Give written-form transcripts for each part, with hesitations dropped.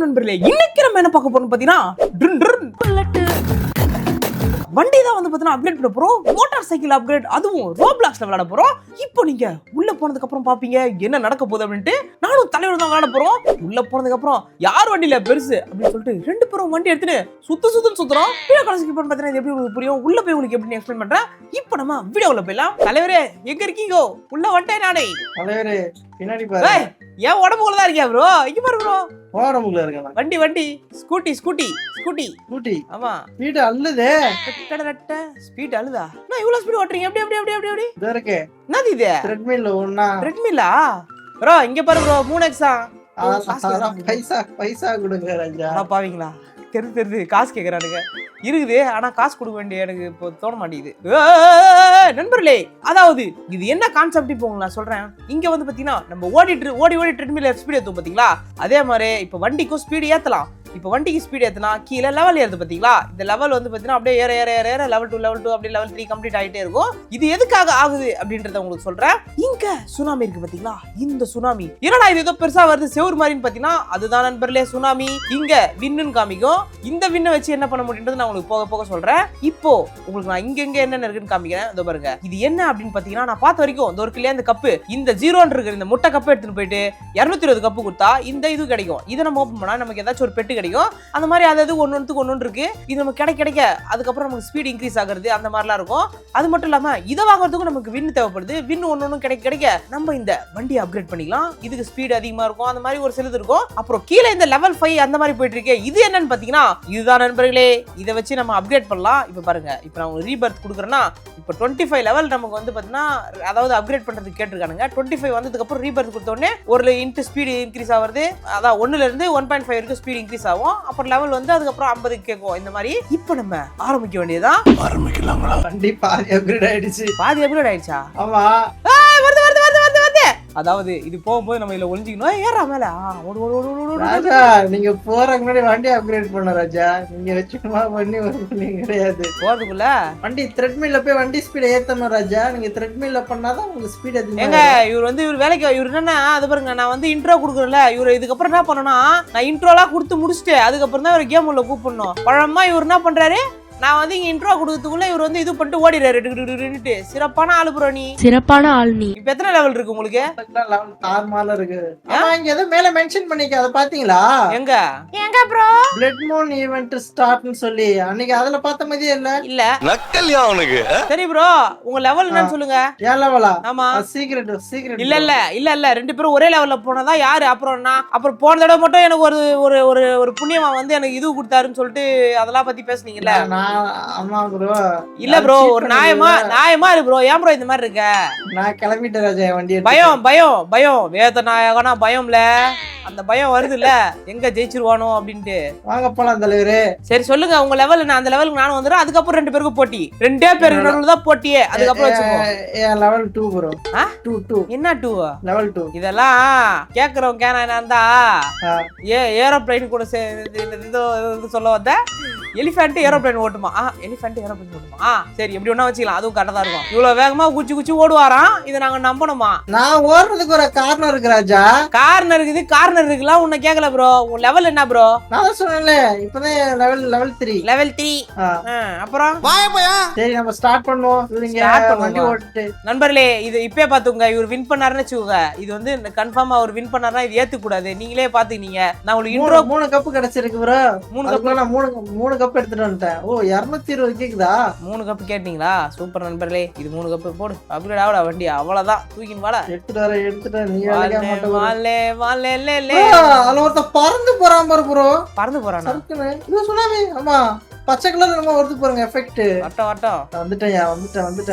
வணக்கம் நண்பர்களே, இன்னைக்கு நம்ம என்ன பார்க்க போறோம் பாத்தீங்கன்னா வண்டி தான் வந்து பாத்தீங்கன்னா அப்கிரேட் பண்ண போறோம். மோட்டார் சைக்கிள் அப்கிரேட், அதுவும் ரோப்ளாக்ஸ்ல விளையாட போறோம். இப்போ நீங்க உள்ள போனதுக்கு அப்புறம் பாப்பீங்க என்ன நடக்க போகுது அப்படின்ட்டு. நானும் தலைவர் தான் விளையாட போறோம். உள்ள போனதுக்கு அப்புறம் யார் வண்டியில பெருசு அப்படின்னு சொல்லிட்டு ரெண்டு பேரும் வண்டி எடுத்துட்டு சுத்துன்னு சுத்துறோம். வீடியோ கால் ஸ்கிப் பண்ணி பாத்தீங்கன்னா எப்படி உங்களுக்கு புரியும். உள்ள போய் உங்களுக்கு எப்படி எக்ஸ்பிளைன் பண்றேன். இப்போ நம்ம வீடியோல போயிடலாம். தலைவரே எங்க இருக்கீங்க? உள்ள வந்துட்டேன் நானே. தலைவரே பின்னாடி பாரு. ஏன் உடம்புக்குள்ள தான் இருக்கியா ப்ரோ? இங்க பாரு ப்ரோ. உடம்புக்குள்ள இருக்கேன். வண்டி ஸ்கூட்டி. ஆமா ஸ்பீடு அல்லுதே. ஸ்பீட் அழுதா? நான் இவ்வளவு ஸ்பீட் ஓட்டுறீங்க? எப்படி இதோ இருக்கே. என்னது இது? த்ரெட்மில் ஒண்ணா? த்ரெட்மில்லா? ப்ரோ இங்க பாரு ப்ரோ, 3x பைசா கொடுங்க ராஜா. பாவீங்களா? தெரிது காசு கேக்குறானுங்க. இருக்குது, ஆனா காசு கொடுக்க வேண்டிய எனக்கு இப்போ தோண மாட்டேங்குது. நண்பர்களே, அதாவது இது என்ன கான்செப்ட் இப்போ நான் சொல்றேன். இங்க வந்து பாத்தீங்கன்னா நம்ம ஓடி ட்ரெட்மில் ஸ்பீட் ஏத்தும் பாத்தீங்களா, அதே மாதிரி இப்ப வண்டிக்கும் ஸ்பீடு ஏத்தலாம். இப்போ வண்டிக்கு ஸ்பீட் ஏத்துனா கீழே லெவல் ஏறுது பாத்தீங்களா. இந்த லெவல் வந்து பாத்தீங்கன்னா அப்படியே ஏற லெவல் 2 அப்படியே லெவல் 3 கம்ப்ளீட் ஆயிட்டே இருக்கும். இது எதுக்காக ஆகுது அப்படின்றத உங்களுக்கு சொல்றேன். இங்க சுனாமி இருக்கு பாத்தீங்களா, இந்த சுனாமி என்னடா இது ஏதோ பெருசா வருது செவுர் மாதிரின்னு பாத்தீங்கன்னா, அதுதான் நண்பர்களே சுனாமி. இங்க விண்ணுன்னு காமிக்கும். இந்த விண்ணை வச்சு என்ன பண்ண முடியுன்றது நான் உங்களுக்கு போக போக சொல்றேன். இப்போ உங்களுக்கு நான் இங்க என்ன இருக்குன்னு காமிக்கிறேன். இதோ பாருங்க, இது என்ன அப்படின்னு பாத்தீங்கன்னா, நான் பார்த்த வரைக்கும் இந்த ஒரு கிளியா இந்த கப்பு, இந்த 0 இருக்கிற இந்த முட்டை கப்பு எடுத்துட்டு போயிட்டு 220 கப்பு கொடுத்தா இந்த இது கிடைக்கும். இதை நம்ம ஓப்பன் பண்ணா நமக்கு ஏதாச்சும் ஒரு பெட்டு கிடைக்கும். அந்த மாதிரி அதாவது ஒன்னு இருக்கு. இது நமக்கு கிடைக்க அதுக்கப்புறம் நமக்கு ஸ்பீட் இன்க்ரீஸ் ஆகுறது அந்த மாதிரிலாம் இருக்கும். அது மட்டும் இல்லாம இதை வாங்குறதுக்கும் நமக்கு வின் தேவைப்படுது. வின் ஒன்னு கிடைக்க நம்ம இந்த வண்டியை அப்கிரேட் பண்ணிக்கலாம். இதுக்கு ஸ்பீட் அதிகமா இருக்கும், அந்த மாதிரி ஒரு சிலது இருக்கும். அப்புறம் கீழே இந்த லெவல் 5 அந்த மாதிரி போயிட்டு இருக்கு. இது என்னன்னு பாத்தீங்கன்னா, இதுதான் நண்பர்களே. இதை வச்சு நம்ம அப்கிரேட் பண்ணலாம். இப்ப பாருங்க, இப்ப நான் உங்களுக்கு ரீபர்த் கொடுக்குறேன்னா, இப்ப 25 லெவல் நமக்கு வந்து பாத்தீங்கன்னா, அதாவது அப்கிரேட் பண்றதுக்கு கேட்டிருக்கானுங்க. 25 வந்ததுக்கு அப்புறம் ரீபர்த் கொடுத்த உடனே ஒரு இன்ட் ஸ்பீடு இன்க்ரீஸ் ஆகுது. அதான் 1ல இருந்து 1.5 வரைக்கும் ஸ்பீட் இன்க்ரீஸ் ஆகும். அப்புறம் லெவல் வந்து அதுக்கப்புறம் 50 கேட்கும். இந்த மாதிரி இப்போ நம்ம ஆரம்பிக்க வேண்டியதுதான். ஆரம்பிக்கலாங்களா? வண்டி பாதி அப்கிரேட் ஆயிடுச்சா? ஆமா, அதாவது இது போகும்போது நம்ம இதுல ஒளிஞ்சிக்கணும். ஏறா மேல ராஜா, நீங்க போறதுக்கு முன்னாடி வண்டி அப்கிரேட் பண்ண ராஜா. நீங்க வச்சுக்கமா பண்ணி கிடையாது. போறதுக்குள்ள வண்டி த்ரெட்மில்ல போய் வண்டி ஸ்பீட் ஏத்தணும் ராஜா. நீங்க த்ரெட்மில்ல பண்ணாதான் உங்களுக்கு ஸ்பீட் அதிகமா. ஏங்க இவர் வேலைக்கு இவர் என்னன்னா, அது பாருங்க, நான் வந்து இன்ட்ரோ கொடுக்குறேன்ல, இவர் இதுக்கப்புறம் என்ன பண்ணணும்னா, நான் இன்ட்ரோலாம் கொடுத்து முடிச்சுட்டு அதுக்கப்புறம் தான் இவர் கேம் உள்ள கூப்பிடணும். பழமா இவர் என்ன பண்றாரு, நான் வந்து இங்க இன்ட்ரோ கொடுக்கறதுக்குள்ள இவர் வந்து இது பண்ணிட்டு ஓடிறாரு. சிறப்பான ஆளு ப்ரோ, நீ சிறப்பான ஆள். நீ இப்ப எத்தனை லெவல் இருக்கு உங்களுக்கு? லெவல் 6 மேல இருக்கு. ஆமா, இங்க ஏதோ மேல மென்ஷன் பண்ணிக்க, அத பாத்தீங்களா? எங்க ப்ரோ பிளட் மூன் ஈவென்ட் ஸ்டார்ட்னு சொல்லி அன்னைக்கு அதுல பார்த்த மாதிரியே இல்ல நக்கல்யா அவனுக்கு. சரி ப்ரோ, உங்க லெவல் என்னன்னு சொல்லுங்க. ஏன் லெவலா? ஆமா, சீக்ரெட் இல்ல ரெண்டு பேரும் ஒரே லெவல்ல போனதா யாரு? அப்புறம் போன தடவை மட்டும் எனக்கு ஒரு ஒரு ஒரு புண்ணியமா வந்து எனக்கு இது கொடுத்தாருன்னு சொல்லிட்டு அதெல்லாம் பத்தி பேசுனீங்கல்ல. ஆமா ப்ரோ. இல்ல ப்ரோ, ஒரு நியாயமா இருக்கு ப்ரோ. ஏன் ப்ரோ இந்த மாதிரி இருக்க? நான் கிளம்பிட்டேன் ராஜா. வண்டி பயம் வேத நாயகனா பயம்ல, அந்த பயம் வருது இல்ல, எங்க ஜெயிச்சிருவானோ அப்படின்ட்டு. வாங்க போலாம் தலைவரே. சரி சொல்லுங்க உங்க லெவல். நான் அந்த லெவலுக்கு நானும் வந்துடுறேன். அதுக்கப்புறம் 2 பேருக்கு போட்டி. 2 பேருக்கு நடுவுல தான் போட்டியே. அதுக்கப்புறம் வச்சுக்கோ. Level 2 bro. 2 என்ன 2? லெவல் 2. இதெல்லாம் கேக்குறவங்க என்னன்னா, ஏரோப்ளைன் கூட சொல்ல வந்த எலிஃபண்ட் ஏரோப்ளைன் ஓட்டுமா? சரி, எப்படி ஒண்ணா வச்சுக்கலாம். அதுவும் கரெக்டா தான் இருக்கும். இவ்வளவு வேகமா குச்சி ஓடுவாராம். இதை நாங்க நம்பணுமா? நான் ஓடுறதுக்கு ஒரு காரணம் இருக்கு ராஜா. காரணம் இருக்குலாம். உன்னை கேக்கல ப்ரோ. உன் லெவல் என்ன ப்ரோ? நான் சொன்னேன்ல, இப்பதான் லெவல் 3. அப்புறம் சரி, நம்ம ஸ்டார்ட் பண்ணுவோம். வண்டி ஓட்டு நண்பர்களே, இது இப்பே பாத்துங்க. இவர் வின் பண்ணாருன்னு வச்சுக்கோங்க. இது வந்து கன்ஃபார்மா அவர் வின் பண்ணாருன்னா இது ஏத்துக்க கூடாது. நீங்களே பாத்துக்கிட்டீங்க. நான் உங்களுக்கு இன்ட்ரோ 3 கப் கிடைச்சிருக்கு ப்ரோ. 3 கப் நான் 3 கப் எடுத்துட்டு வந்துட்டேன். ஓ 220 கேக்குதா? 3 கப் கேட்டீங்களா? சூப்பர் நண்பர்களே, இது 3 கப் போடு. அப்கிரேட் ஆவடா வண்டி. அவ்வளவுதான், தூக்கின்னு வாடா. எடுத்துட்டு நீ வேலைய மாட்ட. பறந்து போறான் பாரு ப்ரோ. பறந்து போறானா? இது சுனாமி. ஆமா, பச்சை கலர் நம்ம வருது பாருங்க எஃபெக்ட். வந்துட்டேன்.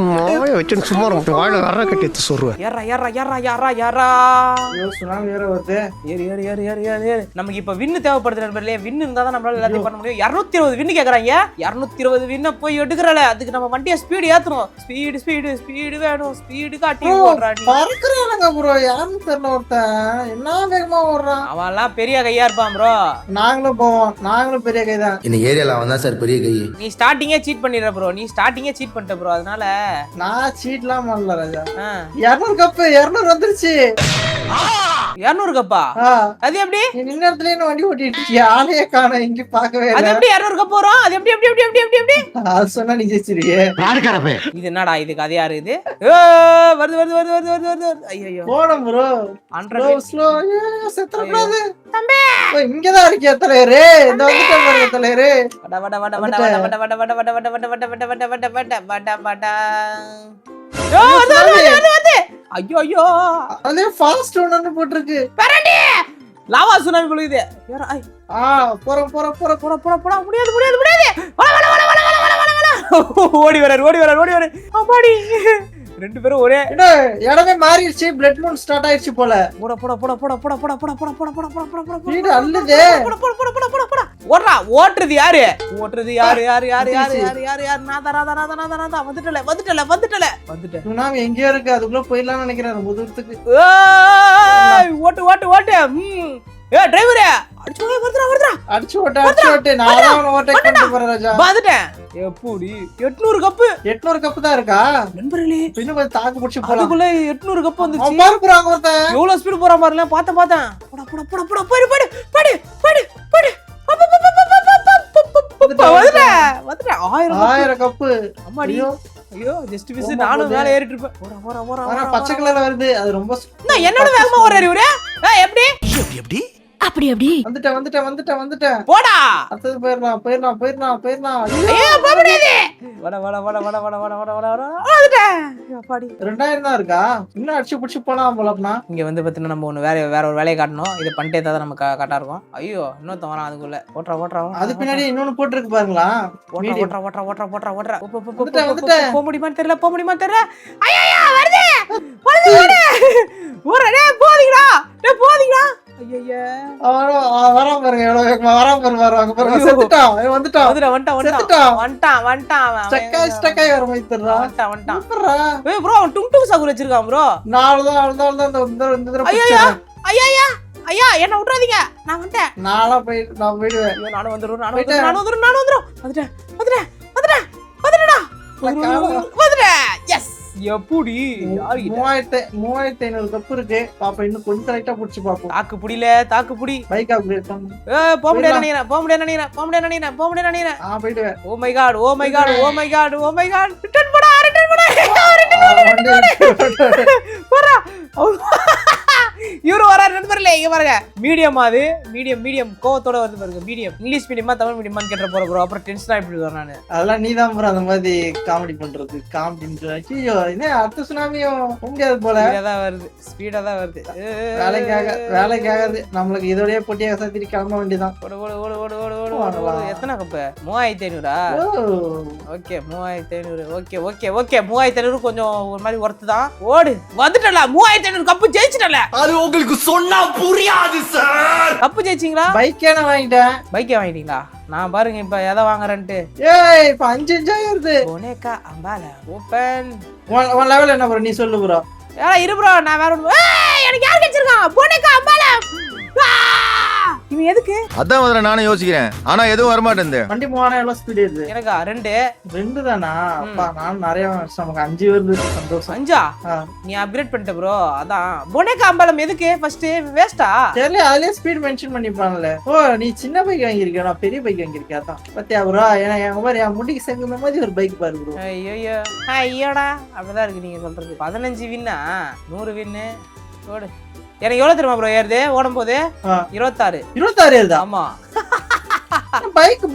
மாவே வச்சு சும்மா வாழ வர கட்டி சொல்றேன். சுனாமி வேற வருது. ஏறு. நமக்கு இப்ப வின்னு தேவைப்படுது நண்பர்களே. வின்னு இருந்தா தான் நம்மளால எல்லாத்தையும் பண்ண முடியும். 220 வின்னு கேக்குறாங்க. 220 வின்ன போய் எடுக்கறல. அதுக்கு நம்ம வண்டியை ஸ்பீடு ஏத்தணும். ஸ்பீடு வேணும். ஸ்பீடு காட்டி ஓடுறான். பறக்குறானுங்க ப்ரோ. யாருன்னு தெரியல ஒருத்தன். என்ன வேகமா ஓடுறான். அவன்லாம் பெரிய கையா இருப்பான் ப்ரோ. நாங்களும் போவோம். நாங்களும் பெரிய கை தான். இந்த ஏரியால அவன் தான் சார் பெரிய கை. நீ ஸ்டார்டிங்கே சீட் பண்ணிடுற ப்ரோ, நீ ஸ்டார்டிங்கே சீட் பண்ணிட்ட ப்ரோ. அதனால நான் சீட்லாம் பண்ணல ராஜா. 200 கப்பு 200 வந்துருச்சு. 200 கப்பா? அது எப்படி? நீ நின்ன இடத்துல என்ன வண்டி ஓட்டிட்டு ஆளையே காணோம், இங்க பாக்கவே அது இல்ல. எப்படி 200 கப் வரும்? அது எப்படி எப்படி எப்படி எப்படி எப்படி எப்படி? அது சொன்னா நீ ஜெயிச்சிருவியே. இது என்னடா இது கதையா இருக்குது? வருது வருது வருது வருது வருது வருது. ஐயோ போடும் ப்ரோ. 100 ஸ்லோ செத்துற கூடாது தம்பி. இங்க தான் இருக்கியா தலையரே? இந்த வந்துட்டேன் பாருங்க தலையரே. வட வட வட வட வட வட வட வட வட வட வட வட வட வட வட வட வட வட. ஐயோ ஐயோ அதே ஃபாஸ்ட் ஒன்னு போட்டுருக்கு. பரண்டி லாவா சுனாமி பொழுது. போறோம் போறோம் போறோம். போடா போடா போடா. முடியாது முடியாது முடியாது. வட வட வட வட வட வட வட. ஓடி வராரு ஓடி வராரு ஓடி வராரு. அம்மாடி ரெண்டு பேரும் ஒரே இடமே மாறிடுச்சு. பிளட் மூன் ஸ்டார்ட் ஆயிடுச்சு போல. போடா போடா போடா போடா போடா போடா போடா போடா போடா போடா போடா போடா. வீடு அல்லதே. போடா போடா போடா போடா போடா போடா. ஓடுறா. ஓட்டுறது யாரு? ஓட்டுறது யாரு யாரு யாரு யாரு யாரு யாரு யாரு? நாதா நாதா நாதா நாதா நாதா. வந்துட்டல வந்துட்டல வந்துட்டல வந்துட்டேன். சுனாமி எங்கேயோ இருக்கு, அதுக்குள்ள போயிடலாம்னு நினைக்கிறேன் ரொம்ப தூரத்துக்கு. ஓட்டு ஓட்டு ஓட்டு. டிரைவரே அடிச்சு வருதுடா வருதுடா. அடிச்சு ஓட்டு. நான் தான் அவனை ஓவர்டேக் பண்ணிட்டு போறேன் ராஜா. வந்துட்டேன். எப்படி 800 கப்பு? 800 கப்பு தான் இருக்கா நண்பர்களே? இன்னும் கொஞ்சம் தாக்கு பிடிச்சு போலாம். அதுக்குள்ள 800 கப்பு வந்துச்சு. அவன் பாரு போறாங்க ஒருத்தன். எவ்வளவு ஸ்பீடு போறான் பாருல. பார்த்தேன் பார்த்தேன். போடா போடா போடா போடா. போடு போடு போடு போடு போடு. வந்துடா 1000 கப்பு. அம்மாடி ஐயோ ஜஸ்ட் மிஸ். நானும் மேல ஏறிட்டு இருப்பேன். போடா போடா போடா. ஆனா பச்சை கலர்ல வருது, அது ரொம்ப என்னோட வேகமா ஓடுறாரு இவரு. எப்படி எப்படி அப்படி அப்படி வந்துட்டேன். போடா. அடுத்தது போயிடலாம். ஐயோ போக முடியாது. வட வட வட வட வட வட வட வட. வந்துட்டேன். அப்பாடி 2000 தான் இருக்கா? இன்னும் அடிச்சு பிடிச்சு போலாம் போலப்பனா. இங்க வந்து பாத்தீங்கன்னா நம்ம ஒண்ணு வேற ஒரு வேலையை காட்டணும். இதை பண்ணிட்டே தான் நம்ம கரெக்டா இருக்கும். ஐயோ இன்னொருத்தன் வரான் அதுக்குள்ள. ஓட்றா ஓட்றா. அது பின்னாடி இன்னொன்னு போட்டுருக்கு பாருங்களா. ஓட்றா ஓட்றா ஓட்றா ஓட்றா ஓட்றா. வந்துட்டேன். போக முடியுமான்னு தெரியல. ஐயோ வருது வருது வருது. ஓடுறே போதீங்கடா. போதீங்கடா. ஐயய்யா வராம பாருங்க எவ்வளவு வேகமா வராம பாருங்க. செத்துட்டான். வந்துட்டான். ஸ்டக் ஆகி வர மாதிரி தெரியறா. ஏய் ப்ரோ அவன் டுங் டுங் சாகுல வச்சிருக்கான் ப்ரோ. நாலதான் இந்த தடவை ஐயா ஐயா ஐயா என்ன விட்டுறாதீங்க. நான் வந்துட்டேன். நான் போயிடுவேன். நானும் வந்துடுறேன். வந்துட்டேன். எஸ் எப்படி 3500 கப்பு இருக்கு. பாப்பா இன்னும் கொஞ்சம் லைட்டா புடிச்சு பாப்போம். தாக்கு புடி. பைக் அப்கிரேட் பண்ணு. போக முடியாது நினைக்கிறேன். போயிடுவேன். Oh my God. ரிட்டர்ன் போடா. போடா. இவரு வராரு நண்பர்களே. இங்க பாருங்க மீடியம். அது மீடியம் கோவத்தோட வந்து பாருங்க. மீடியம் இங்கிலீஷ் மீடியமா தமிழ் மீடியமான்னு கேட்ட போற ப்ரோ. அப்புறம் டென்ஷன் ஆயிட்டு வரேன் நானு. அதெல்லாம் நீ தான் ப்ரோ அந்த மாதிரி காமெடி பண்றது. ஐயோ என்ன அடுத்த சுனாமியும் முடியாது போல. ஸ்பீடா தான் வருது. வேலைக்காகாது நம்மளுக்கு. இதோடய போட்டியாக சாத்திட்டு கிளம்ப வேண்டியதான். எத்தனை கப்பு? 3500. ஓகே 3500. ஓகே 3500 கொஞ்சம் ஒரு மாதிரி ஒர்த்து தான். ஓடு வந்துட்டல. 3500 கப்பு ஜெயிச்சிட்டல. அது உங்களுக்கு சொன்னா புரியாது சார். கப்பு ஜெயிச்சிங்களா? பைக்கே நான் வாங்கிட்டேன். பைக்கே வாங்கிட்டீங்களா? நான் பாருங்க இப்ப எதை வாங்குறேன்ட்டு. ஏய் இப்ப 5 வருது. போனேக்கா அம்பால ஓபன். ஒன் லெவல் என்ன ப்ரோ நீ சொல்லு ப்ரோ. யாரா இரு ப்ரோ நான் வேற ஒன்னு. எனக்கு யார் கெச்சிருக்கான்? போனேக்கா அம்பால. இவன் எதுக்கு? அதான் முதல்ல நானும் யோசிக்கிறேன். ஆனா எதுவும் வர மாட்டேங்குது. வண்டி போனா எவ்வளவு ஸ்பீட் ஏறுது? எனக்கா 2 தானா? அப்பா நான் நிறைய நமக்கு 5 வருது. சந்தோஷம். 5 நீ அப்கிரேட் பண்ணிட்ட ப்ரோ. அதான் போனேக்கா அம்பாலம் எதுக்கு ஃபர்ஸ்ட் வேஸ்டா? சரி அதுலயே ஸ்பீட் மென்ஷன் பண்ணிப்பாங்கல. ஓ நீ சின்ன பைக் வாங்கியிருக்க, நான் பெரிய பைக் வாங்கியிருக்கேன். அதான் பத்தியா ப்ரோ. ஏன்னா என் மாதிரி என் முடிக்கு செங்குந்த மாதிரி ஒரு பைக் பாரு ப்ரோ. ஐயோடா அப்படிதான் இருக்கு நீங்க சொல்றது. 15 வின்னா 100 வின்னு. ஓடு. எனக்கு எவ்வளவு தெரியுமா ப்ரோ ஏறுது ஓடும் போது? 26 ஏறுதா? ஆமா.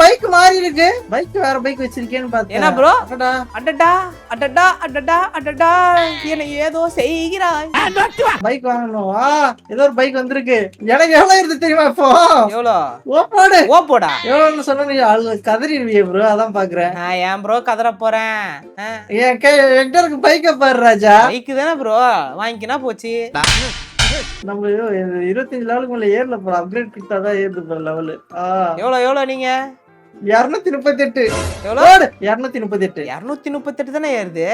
பைக் மாறி இருக்கு. பைக் வேற பைக் வச்சிருக்கேன்னு பார்த்தேன். என்ன ப்ரோ? அடடா என்ன ஏதோ செய்கிறாய். பைக் வாங்கணும். ஏதோ ஒரு பைக் வந்திருக்கு. எனக்கு எவ்வளவு இருக்கு தெரியுமா இப்போ? எவ்வளவு? ஓப்போடா. எவ்வளவுன்னு சொன்னா நீ கதறிடுவியே ப்ரோ. அதான் பாக்குறேன். நான் ஏன் ப்ரோ கதற போறேன்? என்கிட்ட இருக்கு பைக்க பாரு ராஜா. பைக் தானே ப்ரோ வாங்கிக்கினா போச்சு. நம்ம 25 லெவலுக்கு மேல ஏறல ப்ரோ. அப்கிரேட் கொடுத்தாதான் ஏறுது ப்ரோ லெவல். எவ்வளவு நீங்க? 238 எவ்வளோ? 238. 238 தானே ஏறுது.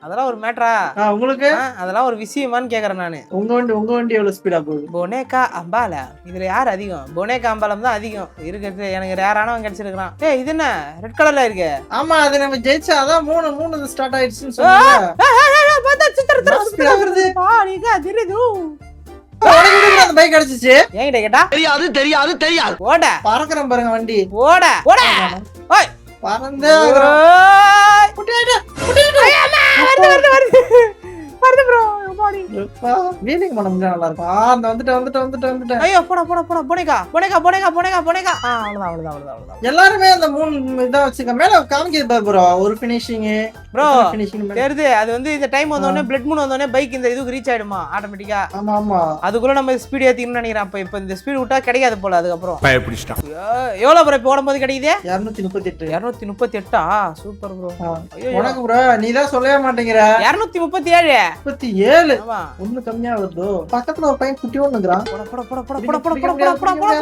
அதெல்லாம் ஒரு மேட்டரா? உங்களுக்கு அதெல்லாம் ஒரு விஷயமான்னு கேக்குறேன் நானு. உங்க வண்டி எவ்வளவு ஸ்பீடா போகுது? பொனேகா அம்பாலா இதுல யார் அதிகம்? பொனேகா அம்பாலம் தான் அதிகம் இருக்கிறது. எனக்கு ரேரானவன் கிடைச்சிருக்கான். ஏய் இது என்ன ரெட் கலர்ல இருக்கு? ஆமா அது நம்ம ஜெயிச்சா அதான் 3 ஸ்டார்ட் ஆயிடுச்சுன்னு சொன்னீங்க. பார்த்தா சித்திர வருது. பாடிகா தெரியுது. அந்த பைக் கிடைச்சிச்சு. ஏங்கிட்ட கேட்டா தெரியாது ஓட பறக்குறேன் பாருங்க வண்டி. ஓட ஓட ஓய் பறந்தே ஓய். வருது வருது ப்ரோ பாடி. வீலிங் பண்ண முடிஞ்சா நல்லா இருக்கும். அந்த வந்துட்டேன். ஐயோ போடா போடா போடா பொனேகா அவ்வளவுதான். எல்லாருமே அந்த 3 இதா வச்சுக்க மேல காமிக்குது பாரு ப்ரோ. ஒரு ஃபினிஷிங் ப்ரோ ஃபினிஷிங். தெரியுது. அது வந்து இந்த டைம் வந்த உடனே பிளட் மூன் வந்த உடனே பைக் இந்த இதுக்கு ரீச் ஆயிடுமா ஆட்டோமேட்டிக்கா. ஆமா அதுக்குள்ள நம்ம ஸ்பீட் ஏத்திக்கணும்னு நினைக்கிறேன். இப்ப இந்த ஸ்பீட் விட்டா கிடைக்காது போல. அதுக்கப்புறம் பயப்பிடிச்சிட்டான். எவ்வளவு ப்ரோ இப்ப ஓடும்போது கிடைக்குது? 238. 238. Super bro. உனக்கு ப்ரோ நீ தான் சொல்லவே மாட்டேங்கிற. 237. 37 ஆமா ஒண்ணு கம்மியா வருதோ. பக்கத்துல ஒரு பையன் குட்டி ஒண்ணுங்கறான். போடா போடா போடா போடா போடா போடா போடா போடா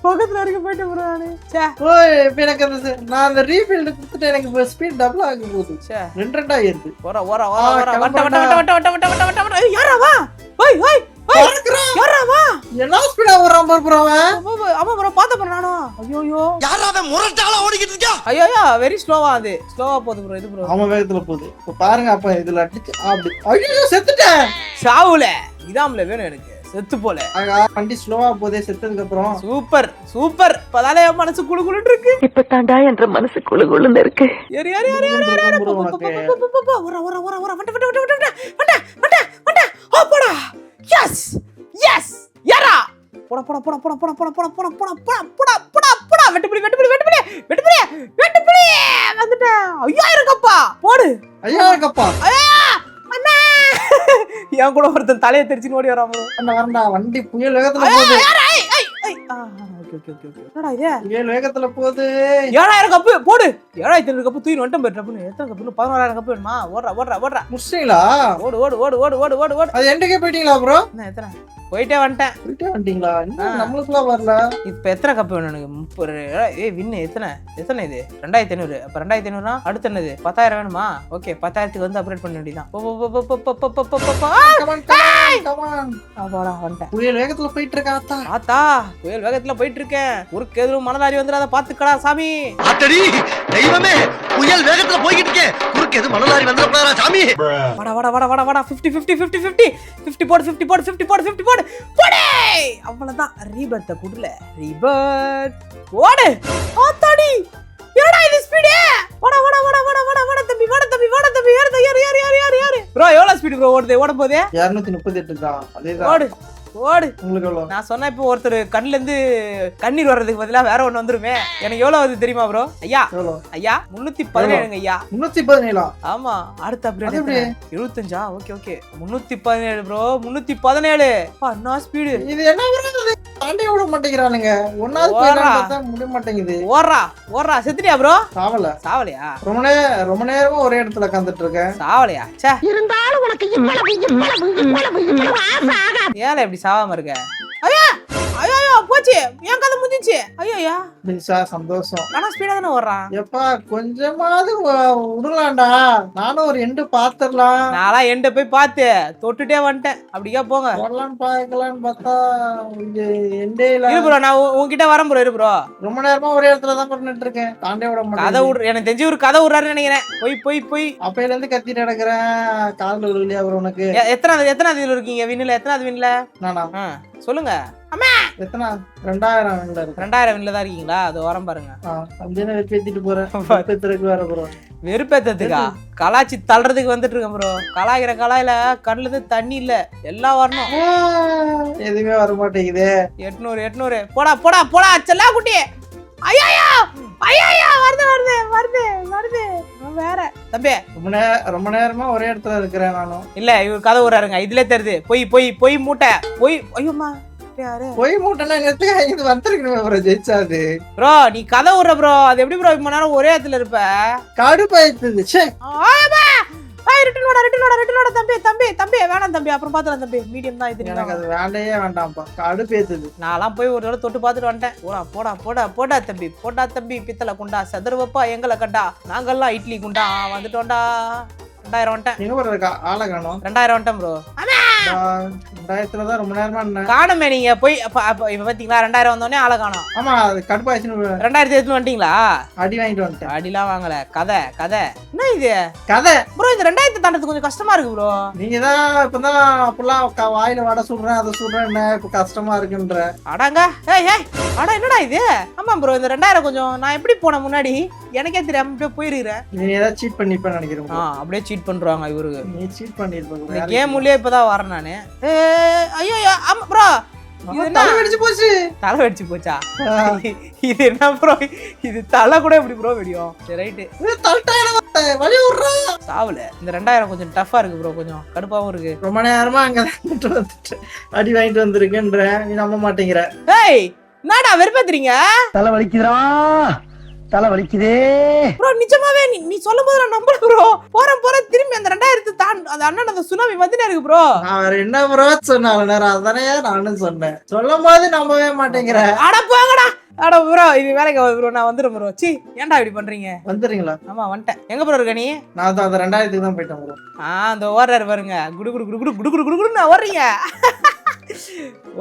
பக்கத்துல இருக்க போயிட்டு ப்ரோ நானு. ச்சே ஓய் இப்ப எனக்கு நான் அந்த ரீஃபில் கொடுத்துட்டு எனக்கு ஸ்பீட் டபுள் ஆக போகுது. ச்சே 2 ஆயிருது. ஓரா வட்ட யாரா வா. ஓய் ஓய் ஓய் யாரா வா. என்ன ஸ்பீடா ஓடுறான் பாரு ப்ரோ அவன். ஆமா ப்ரோ பாத்த ப்ரோ நானும். ஐயோ யாராவது முரட்டால ஓடிக்கிட்டு இருக்கா? ஐயோ வெரி ஸ்லோவா அது. ஸ்லோவா போகுது ப்ரோ இது ப்ரோ. அவன் வேகத்துல போகுது. இப்ப பாருங்க அப்ப இதுல அடிச்சு அப்படி. ஐயோ செத்துட்டேன். சாவுல இதாம்ல வேணும் எனக்கு. செத்து போல. வண்டி ஸ்லோவா போதே செத்ததுக்கு அப்புறம். Super super. பதாலே மனசு குளுகுளுன்னு இருக்கு. இப்ப தாண்டா என்ற மனசு குளுகுளுன்னு இருக்கு. ஏறி ஏறி ஏறி ஏறி போடா. எஸ் எஸ் யாரா போடா போடா போடா போடா போடா போடா போடா போடா போடா போடா போடா போடா போடா வெட்டுப்புலி வந்துட்டேன். 5000 கப்பா போடு. 5000 கப்பா. அண்ணா என் கூட ஒருத்தன் தலையை தெரிச்சுன்னு ஓடி வரான் ப்ரோ. வரண்டா வண்டி புயல் வேகத்துல போகுது. என்னடா இது? புயல் வேகத்துல போகுது. 7000 கப்பு போடு. 7500 கப்பு தூக்கி வந்துட்டேன் பாரு. டப்புன்னு எத்தனை கப்பு? 11000 கப்பு வேணுமா? ஓடுறா முடிச்சிட்டீங்களா? ஓடு. அது எண்டுக்கே போயிட்டீங்களா ப்ரோ? என்ன எத்தனை? போயிட்டே வந்துட்டீங்களா? நம்மளுக்குலாம் வரல. இப்ப எத்தனை கப்பு வேணும் எனக்கு? 30. வின்னு எத்தனை இது? 2500. அப்ப 2500 அடுத்து என்னது? 10000 வேணுமா? ஓகே 10000க்கு வந்து அப்கிரேட் பண்ண வேண்டியதான். வந்துட்டேன். புயல் வேகத்துல போயிட்டு இருக்கா ஆத்தா புயல் வேகத்துல போயிட்டு இருக்கேன். குறுக்கு எதிரும் மணலாரி வந்துடாத பாத்துக்கடா சாமி. அத்தடி தெய்வமே புயல் வேகத்துல போய்கிட்டு இருக்கே. குறுக்கு எது மணலாரி வந்துடக்கூடாதா சாமி? வாடா 50 போடு. போடே அவ்வளவுதான். ரீபர்த்த குடுல ரீபர்த் ஓடு. ஆத்தாடி ஏடா இது ஸ்பீடு. வாடா தம்பி ஏறு. ப்ரோ எவ்வளவு ஸ்பீடு ப்ரோ ஓடும் போதே? 238 தான். அதேதான். ஓடு. உங்களுக்கு எவ்வளவு? நான் சொன்ன இப்போ ஒருத்தர் கண்ணுல இருந்து கண்ணீர் வர்றதுக்கு பதிலா வேற ஒண்ணு வந்துருமே. எனக்கு எவ்வளவு வருது தெரியுமா ப்ரோ? ஐயா 317 ஐயா. 317. ஆமா அடுத்த அப்டேட் 75. Okay 317 bro. 317 அண்ணா ஸ்பீடு. இது என்ன ப்ரோ தாண்டி விட மாட்டேங்கிறானுங்க. ஒன்னாவது போயிடலாம் பார்த்தா முடிய மாட்டேங்குது. ஓடுறா செத்துட்டியா ப்ரோ? சாவலையா? ரொம்ப நேரமா ஒரே இடத்துல உட்கார்ந்துட்டு இருக்கேன். சாவலையா? ச்சே இருந்தாலும் உனக்கு இவ்வளவு ஏல இப்படி சாவாம இருக்க? ஐயோ போச்சு. என் கதை முடிஞ்சிச்சு. ஐயா சந்தோஷம். ஆனா ஸ்பீடா தானே ஓடுறான். எப்பா கொஞ்சமாவது விடலாம்டா. நானும் ஒரு எண்டு பாத்துடலாம். நான் எண்ட போய் பார்த்து தொட்டுட்டே வந்துட்டேன். அப்படிக்கா போங்க. வரலான்னு பாக்கலான்னு பார்த்தா எண்டே இல்ல. இரு ப்ரோ நான் உங்ககிட்ட வரேன் ப்ரோ. இரு ப்ரோ ரொம்ப நேரமா ஒரே இடத்துல தான் பண்ணிட்டு இருக்கேன். தாண்டே விட மாட்டேன். கதை விடு. எனக்கு தெரிஞ்சு ஒரு கதை விடுறாருன்னு நினைக்கிறேன். போய் அப்பையில இருந்து கத்திட்டு கிடக்குறேன். கால்ல விழுலையா ப்ரோ உனக்கு? எத்தனாவது இருக்கீங்க விண்ணுல? எத்தனாவது விண்ணுல? நானா சொல்லுங்க. அம்மா எத்தனை? 2000 விண்ணுல இருக்கு. 2000 விண்ணுல தான் இருக்கீங்களா? அது வரம் பாருங்க. அஞ்சனை வெறுப்பேத்திட்டு போறேன். வெறுப்பேத்துறதுக்கு வேற ப்ரோ. வெறுப்பேத்ததுக்கா? கலாச்சி தள்ளுறதுக்கு வந்துட்டு இருக்கேன் ப்ரோ. கலாய்கிற கலாயில கண்ணுல இருந்து தண்ணி இல்ல. எல்லாம் வரணும். எதுவுமே வர மாட்டேங்குது. 800 போடா செல்லா குட்டி. ஐயா வருது வேற தம்பி. ரொம்ப நேரமா ஒரே இடத்துல இருக்கிறேன் நானும். இல்ல இவர் கதை விடுறாருங்க. இதுல தெரியுது. போய் மூட்டை போய். ஐயோமா போய் மூட்டைன்னா இது வந்துருக்கணுமே ப்ரோ. ஜெயிச்சாது ப்ரோ. நீ கதை விடுற ப்ரோ. அது எப்படி ப்ரோ இவ்வளவு நேரம் ஒரே இடத்துல இருப்ப? கடுப்பாயிடுது. ரிட்டர்ன் தம்பி வேணாம் தம்பி, அப்புறம் பாத்துலாம் தம்பி, மீடியம் தான் இது. எனக்கு அது வேலையே வேண்டாம்ப்பா, கடுப்பேத்துது. நான்லாம் போய் ஒரு தடவை தொட்டு பார்த்துட்டு வந்துட்டேன். போடா தம்பி பித்தளை குண்டா, சதுரவப்பா எங்களை கண்டா, நாங்கெல்லாம் இட்லி குண்டா வந்துட்டோம்டா. 2000 வந்துட்டேன். எங்க போற இருக்கா ஆளை காணோம். 2000 வந்துட்டேன் ப்ரோ. 2000 தான் ரொம்ப நேரமா என்ன காணுமே நீங்க போய் இப்ப பாத்தீங்களா 2000 வந்தோடனே ஆளை காணோம். ஆமா அது கடுப்பாயிடுச்சுன்னு 2000 எடுத்து வந்துட்டீங்களா? அடி வாங்கிட்டு வந்துட்டேன். அடிலாம் வாங்கல, கதை என்ன இது கதை ப்ரோ? இந்த 2000 தாண்டது கொஞ்சம் கஷ்டமா இருக்கு ப்ரோ. நீங்க தான் இப்பதான் அப்பெல்லாம் வாயில வடை சொல்றேன் அதை சொல்றேன், என்ன இப்ப கஷ்டமா இருக்குன்ற. அடாங்க அடா என்னடா இது? ஆமா ப்ரோ, இந்த 2000 கொஞ்சம் நான் எப்படி போனேன் முன்னாடி எனக்கே தெரியாம அப்படியே போயிருக்கிறேன். நீ ஏதாவது சீட் பண்ணிப்பேன்னு நினைக்கிறேன். அப்படியே சீட் பண்றாங்க இவருக்கு. நீ சீட் பண்ணிருப்ப. இந்த கேம் உள்ளே இப்பதான் வரேன் நானு. ஐயோ ஆமா ப்ரோ, இது என்ன தலை வெடிச்சு போச்சு. தலை வெடிச்சு போச்சா? இது என்ன ப்ரோ, இது தலை கூட எப்படி ப்ரோ வெடியும்? சரி ரைட்டு, வழி விடுறா சாவல. இந்த 2000 கொஞ்சம் டஃபா இருக்கு ப்ரோ, கொஞ்சம் கடுப்பாவும் இருக்கு. ரொம்ப நேரமா அங்க வந்துட்டு அடி வாங்கிட்டு வந்திருக்குன்ற, நீ நம்ப மாட்டேங்கிற. ஏய் என்னடா வெறுப்பேத்துறீங்க? தலை வலிக்குதுடா, தலை வலிக்குதே ப்ரோ. நிஜமாவே நீ சொல்லும் போது நான் நம்பல ப்ரோ. போறேன் திரும்பி அந்த 2000 அந்த அண்ணன் அந்த சுனாமி வந்துட்டே இருக்கு ப்ரோ. நான் வேற என்ன ப்ரோ சொன்னால நேரம் அதானே நானும் சொன்னேன். சொல்லும் போது நம்பவே மாட்டேங்கிற. அட போங்கடா. அட ப்ரோ இது வேலைக்கு ஆகுது ப்ரோ, நான் வந்துடுறேன் ப்ரோ. சி ஏன்டா இப்படி பண்றீங்க? வந்துடுறீங்களா? ஆமா வந்துட்டேன். எங்க ப்ரோ இருக்க நீ? நான் அந்த 2000க்கு தான் போயிட்டேன் ப்ரோ. அந்த ஓடுறாரு பாருங்க, குடு நான் ஓடுறீங்க.